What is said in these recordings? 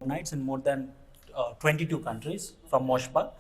Nights in more than 22 countries from moshpa.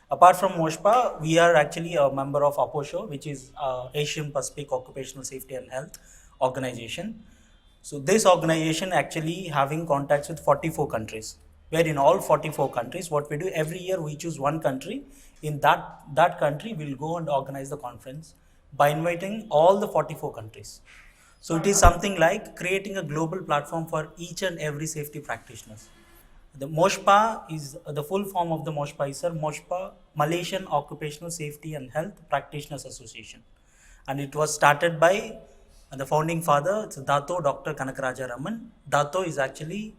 Apart from moshpa, we are actually a member of APOSHO, which is Asian Pacific Occupational Safety and Health Organization. So this organization actually having contacts with 44 countries, where in all 44 countries, what we do every year, we choose one country. In that country, we'll go and organize the conference by inviting all the 44 countries. So it is something like creating a global platform for each and every safety practitioners. The moshpa is the full form of the moshpa is sir, moshpa Malaysian Occupational Safety and Health Practitioners Association, and it was started by the founding father, it's Dato Dr. Kanakaraja Raman. Dato is actually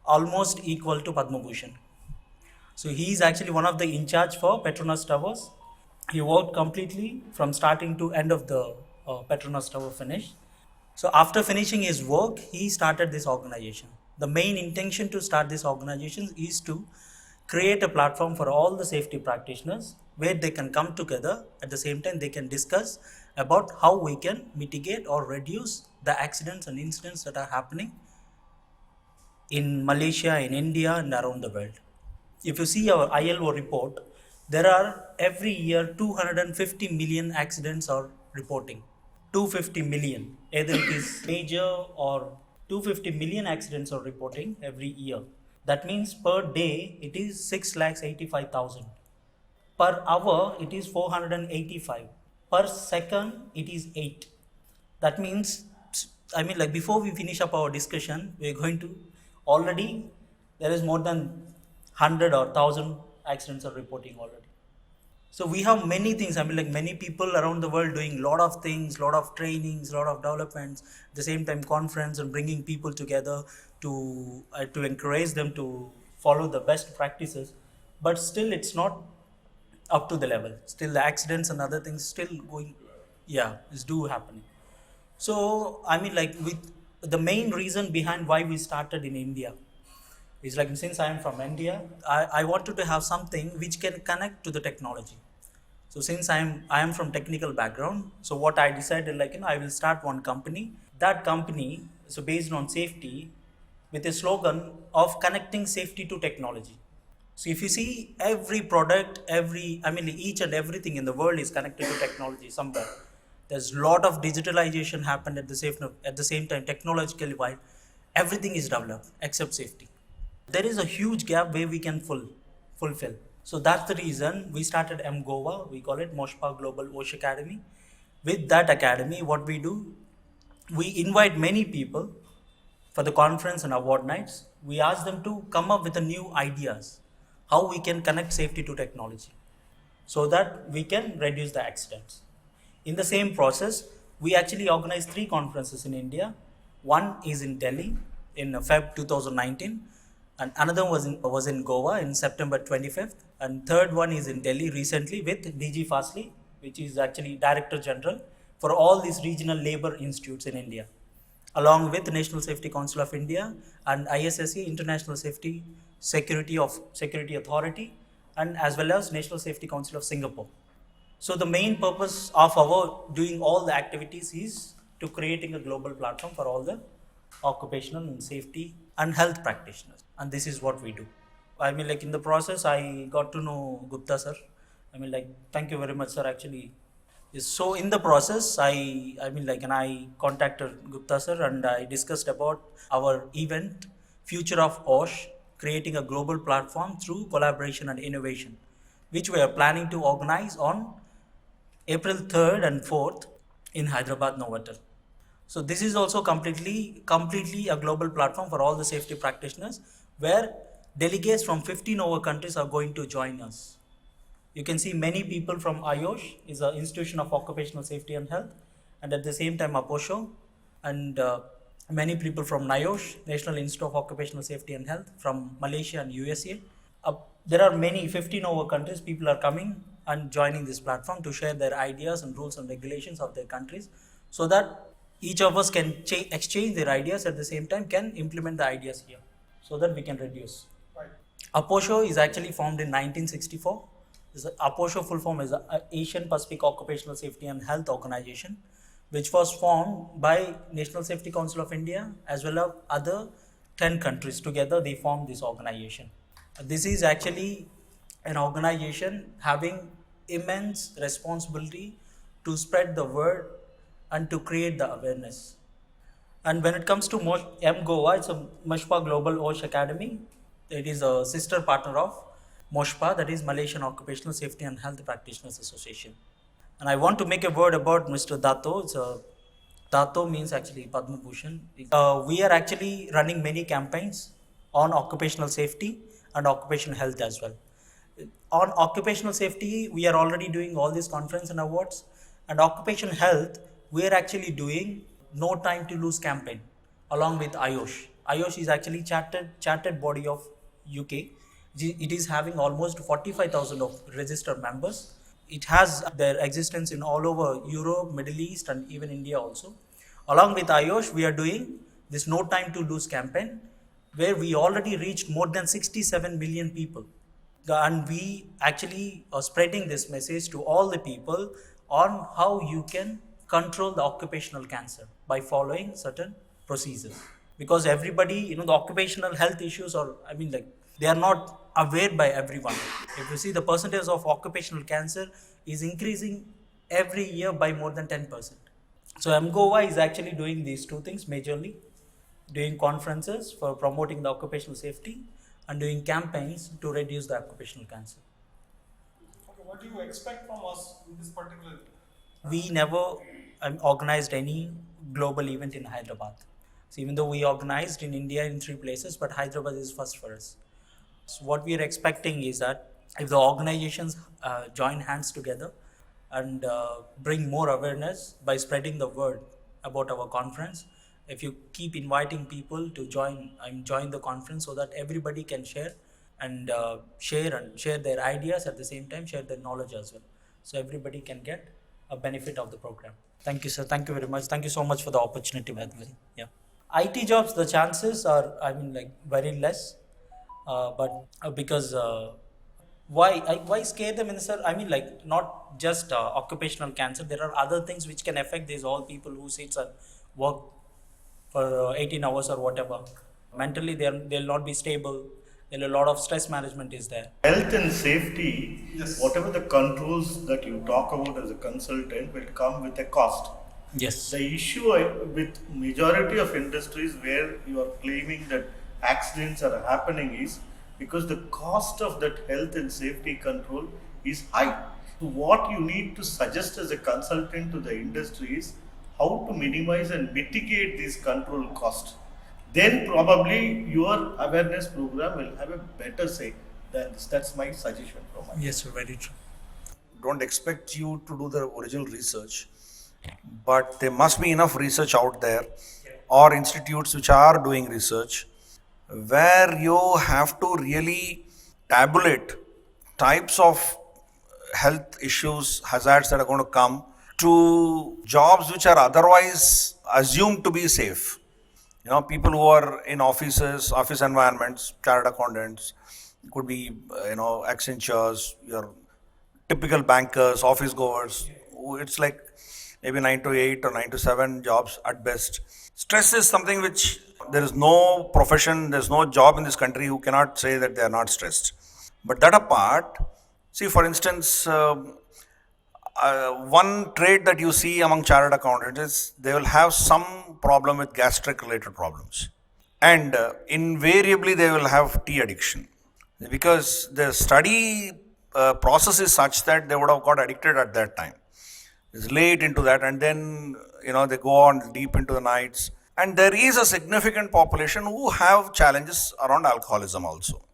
almost equal to Padma Bhushan. So he is actually one of the in charge for Petronas Towers. He worked completely from starting to end of the Petronas Tower finish. So after finishing his work, he started this organization. The main intention to start this organization is to create a platform for all the safety practitioners where they can come together. At the same time, they can discuss about how we can mitigate or reduce the accidents and incidents that are happening in Malaysia, in India, and around the world. If you see our ILO report, there are every year 250 million accidents are reporting. 250 million, either it is major or 250 million accidents are reporting every year. That means per day it is 6,85,000. Per hour it is 485. Per second it is 8. That means, I mean, like before we finish up our discussion, we're going to already there is more than 100 or 1000 accidents are reporting already. So we have many things. I mean, like many people around the world doing lot of things, lot of trainings, lot of developments. At the same time, conference and bringing people together to encourage them to follow the best practices. But still, it's not up to the level. Still, the accidents and other things still going. Yeah, is do happening. So I mean, like with the main reason behind why we started in India is like since I am from India, I wanted to have something which can connect to the technology. So since I am from technical background, so what I decided, like, I will start one company. That company, so based on safety, with a slogan of connecting safety to technology. So if you see every product, I mean each and everything in the world is connected to technology somewhere. There's a lot of digitalization happened at the same time technologically while everything is developed except safety. There is a huge gap where we can fulfill. So that's the reason we started MGOA. We call it Moshpa Global OSH Academy. With that academy, what we do, we invite many people for the conference and award nights. We ask them to come up with the new ideas, how we can connect safety to technology, so that we can reduce the accidents. In the same process, we actually organized 3 conferences in India. One is in Delhi in Feb 2019, and another was in Goa in September 25th, and third one is in Delhi recently with DG Fastly, which is actually Director General for all these regional labor institutes in India, along with National Safety Council of India and ISSE, International Security Authority, and as well as National Safety Council of Singapore. So the main purpose of our doing all the activities is to creating a global platform for all the occupational and safety and health practitioners. And this is what we do. I mean, like in the process, I got to know Gupta sir. I mean, like, thank you very much, sir. Actually, so in the process, I mean, like, and I contacted Gupta sir and I discussed about our event, Future of OSH, creating a global platform through collaboration and innovation, which we are planning to organize on April 3rd and 4th in Hyderabad, Novotel. So this is also completely a global platform for all the safety practitioners, where delegates from 15 over countries are going to join us. You can see many people from IOSH, is an institution of occupational safety and health, and at the same time APOSHO, and many people from NIOSH, National Institute of Occupational Safety and Health, from Malaysia and USA. There are many 15 over countries, people are coming and joining this platform to share their ideas and rules and regulations of their countries, so that each of us can exchange their ideas, at the same time can implement the ideas here. so that we can reduce. Right. Aposho is actually formed in 1964. Aposho full form is Asian Pacific Occupational Safety and Health Organization, which was formed by National Safety Council of India as well as other 10 countries. Together they formed this organization. This is actually an organization having immense responsibility to spread the word and to create the awareness. And when it comes to MGOA, it's a Moshpa Global OSH Academy. It is a sister partner of moshpa, that is Malaysian Occupational Safety and Health Practitioners Association. And I want to make a word about Mr. Dato. Dato means actually Padma Bhushan. We are actually running many campaigns on occupational safety and occupational health as well. On occupational safety, we are already doing all these conference and awards. And occupational health, we are actually doing No Time to Lose campaign along with IOSH. IOSH is actually chartered body of UK. It is having almost 45,000 of registered members. It has their existence in all over Europe, Middle East, and even India also. Along with IOSH, we are doing this No Time to Lose campaign, where we already reached more than 67 million people. And we actually are spreading this message to all the people on how you can control the occupational cancer by following certain procedures. Because everybody, the occupational health issues are, they are not aware by everyone. If you see, the percentage of occupational cancer is increasing every year by more than 10%. So MGOA is actually doing these two things majorly, doing conferences for promoting the occupational safety and doing campaigns to reduce the occupational cancer. Okay, what do you expect from us in this particular? We never organized any global event in Hyderabad. So even though we organized in India in 3 places, but Hyderabad is first for us. So what we are expecting is that if the organizations join hands together and bring more awareness by spreading the word about our conference, if you keep inviting people to join the conference so that everybody can share their ideas, at the same time share their knowledge as well, so everybody can get a benefit of the program. Thank you, sir. Thank you very much. Thank you so much for the opportunity, by the way. Yeah. IT jobs, the chances are, very less. But because why scare them in, sir? Not just occupational cancer. There are other things which can affect these all people who sits and work for 18 hours or whatever. Mentally, they'll not be stable. A lot of stress management is there. Health and safety, Yes. whatever the controls that you talk about as a consultant will come with a cost. Yes. The issue with majority of industries where you are claiming that accidents are happening is because the cost of that health and safety control is high. So what you need to suggest as a consultant to the industry is how to minimize and mitigate these control costs. Then probably your awareness program will have a better say than this. That's my suggestion from my Yes, sir. Very true. Don't expect you to do the original research, but there must be enough research out there or institutes which are doing research where you have to really tabulate types of health issues, hazards that are going to come to jobs which are otherwise assumed to be safe. People who are in office environments, chartered accountants, could be, Accentures, your typical bankers, office goers. It's like maybe 9 to 8 or 9 to 7 jobs at best. Stress is something which there is no profession, there's no job in this country who cannot say that they are not stressed. But that apart, see, for instance, one trait that you see among chartered accountants is they will have some problem with gastric related problems. And invariably they will have tea addiction. Because the study process is such that they would have got addicted at that time. It's late into that, and then they go on deep into the nights. And there is a significant population who have challenges around alcoholism also.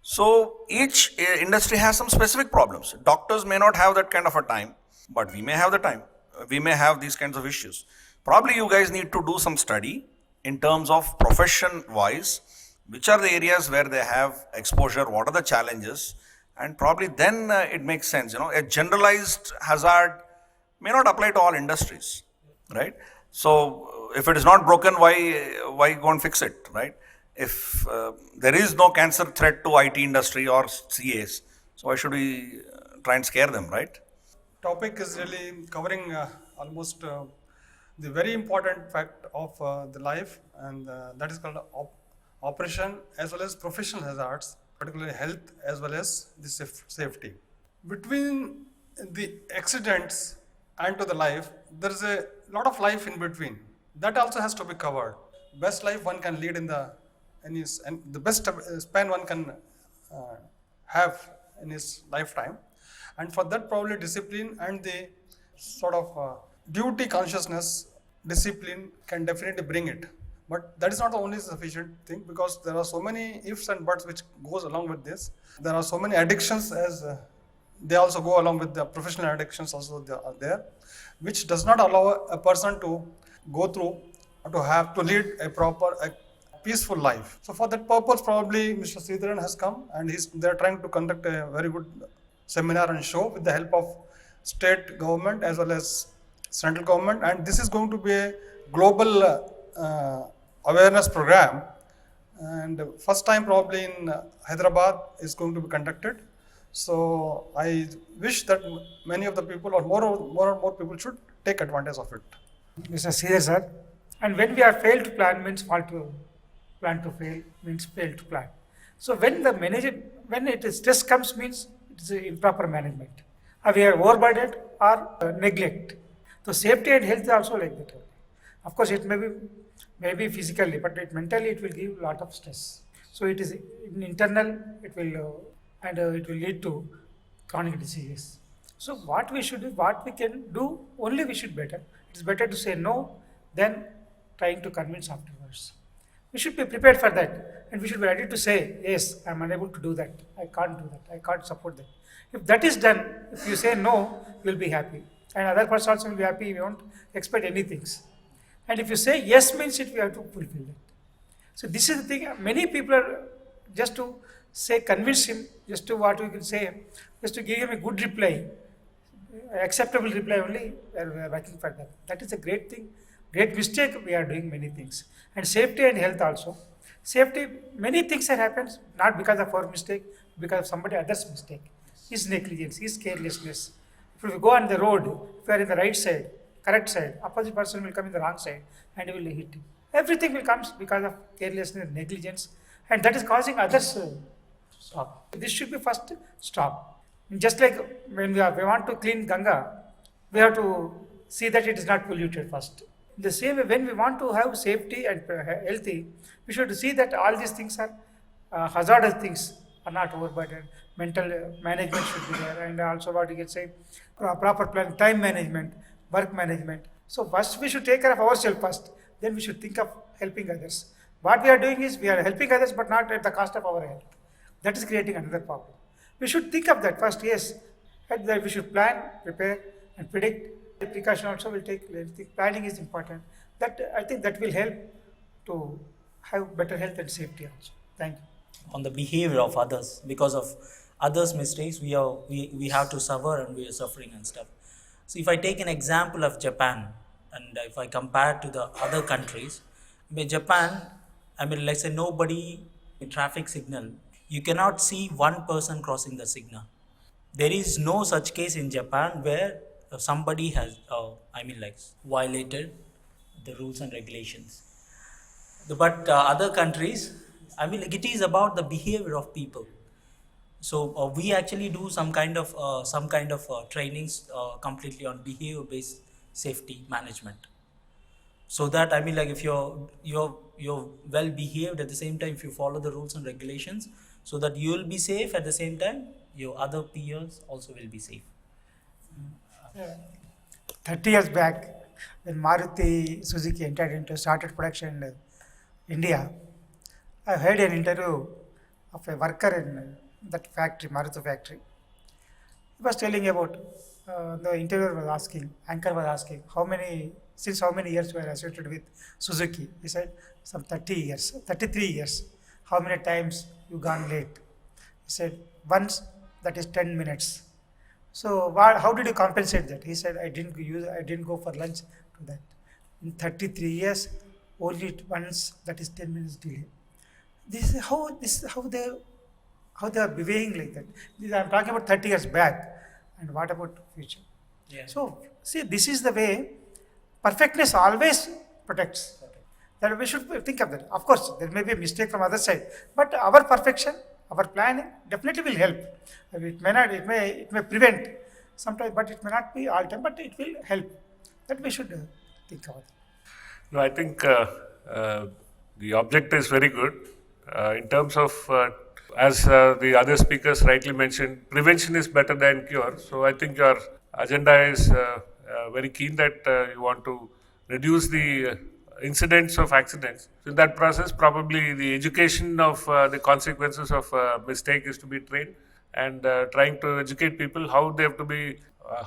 So each industry has some specific problems. Doctors may not have that kind of a time, but we may have the time. We may have these kinds of issues. Probably you guys need to do some study in terms of profession wise, which are the areas where they have exposure, what are the challenges, and probably then it makes sense. A generalized hazard may not apply to all industries, right? So if it is not broken, why go and fix it, right? If there is no cancer threat to IT industry or CAs, so why should we try and scare them, right? Topic is really covering almost the very important fact of the life, and that is called operation as well as professional hazards, particularly health as well as the safety. Between the accidents and to the life, there is a lot of life in between. That also has to be covered. Best life one can lead and the best span one can have in his lifetime, and for that probably discipline and the sort of duty consciousness, discipline can definitely bring it. But that is not the only sufficient thing, because there are so many ifs and buts which goes along with this. There are so many addictions as they also go along with the professional addictions also they are there, which does not allow a person to go through to have to lead a proper peaceful life. So for that purpose probably Mr. Sridharan has come, and they're trying to conduct a very good seminar and show with the help of state government as well as central government, and this is going to be a global awareness program, and first time probably in Hyderabad is going to be conducted. So I wish that many of the people or more and more people should take advantage of it. Mr. Sridhar sir, and when we are failed to plan means fall to plan to fail means fail to plan. So when the manager, when it is stress comes means it is improper management. Or we are overburdened or neglect. So safety and health is also like that. Of course, it may be physically, but mentally it will give a lot of stress. So it is internal. It will it will lead to chronic diseases. So what we should do, what we can do, only we should better. It is better to say no than trying to convince afterwards. We should be prepared for that, and we should be ready to say, yes, I am unable to do that. I can't do that. I can't support that. If that is done, if you say no, you will be happy, and other person also will be happy. You won't expect anything. And if you say yes, means it we have to fulfill it. So this is the thing. Many people are just to say convince him, just to what we can say, just to give him a good reply, acceptable reply only. We are working for that. That is a great thing. Great mistake. We are doing many things, and safety and health also. Safety, many things that happens not because of our mistake, because of somebody else's mistake. His negligence, his carelessness. If we go on the road, if we are in the right side, correct side, opposite person will come in the wrong side and he will hit him. Everything will come because of carelessness, negligence, and that is causing others stop. This should be first stop. Just like when we want to clean Ganga, we have to see that it is not polluted first. In the same way, when we want to have safety and healthy, we should see that all these things are hazardous things are not overburdened. Mental management should be there, and also what you can say, proper plan, time management, work management. So first we should take care of ourselves first. Then we should think of helping others. What we are doing is we are helping others, but not at the cost of our health. That is creating another problem. We should think of that first. Yes, and that we should plan, prepare, and predict. The precaution also will take. Planning is important. That I think that will help to have better health and safety also. Thank you. On the behavior of others, because of others' mistakes, we have to suffer and we are suffering and stuff. So if I take an example of Japan, and if I compare to the other countries, in Japan, I mean, let's say nobody in traffic signal, you cannot see one person crossing the signal. There is no such case in Japan where somebody has, violated the rules and regulations. But other countries, I mean, like, it is about the behavior of people. So we actually do some kind of trainings completely on behavior-based safety management. So that, I mean, like, if you're well behaved, at the same time if you follow the rules and regulations, so that you will be safe, at the same time your other peers also will be safe. 30 years back, when Maruti Suzuki started production in India, I heard an interview of a worker in that factory, Maruti factory. He was telling about, the interviewer was asking, anchor was asking, since how many years you are associated with Suzuki? He said, some 30 years, 33 years. How many times you gone late? He said, once, that is 10 minutes. So how did you compensate that? He said, I didn't go for lunch to that. In 33 years, only once, that is 10 minutes delay. this is how they are behaving like that. I'm talking about 30 years back, and what about future? Yeah. So see, this is the way perfectness always protects. That we should think of that. Of course, there may be a mistake from other side, but our perfection, our planning definitely will help. It may not, it may prevent sometimes, but it may not be all time, but it will help. That we should think about. No, I think the object is very good. In terms of, as the other speakers rightly mentioned, prevention is better than cure. So I think your agenda is very keen that you want to reduce the incidents of accidents. In that process, probably the education of the consequences of mistake is to be trained, and trying to educate people how they have to be,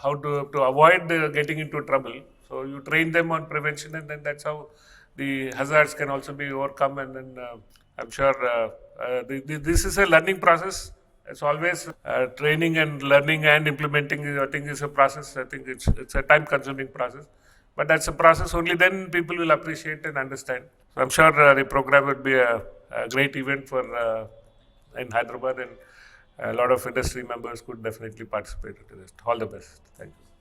how to avoid getting into trouble. So you train them on prevention, and then that's how the hazards can also be overcome. And then I'm sure this is a learning process. It's always training and learning and implementing. I think is a process. I think it's a time-consuming process, but that's a process. Only then people will appreciate and understand. So I'm sure the program would be a great event for in Hyderabad, and a lot of industry members could definitely participate in this. All the best. Thank you.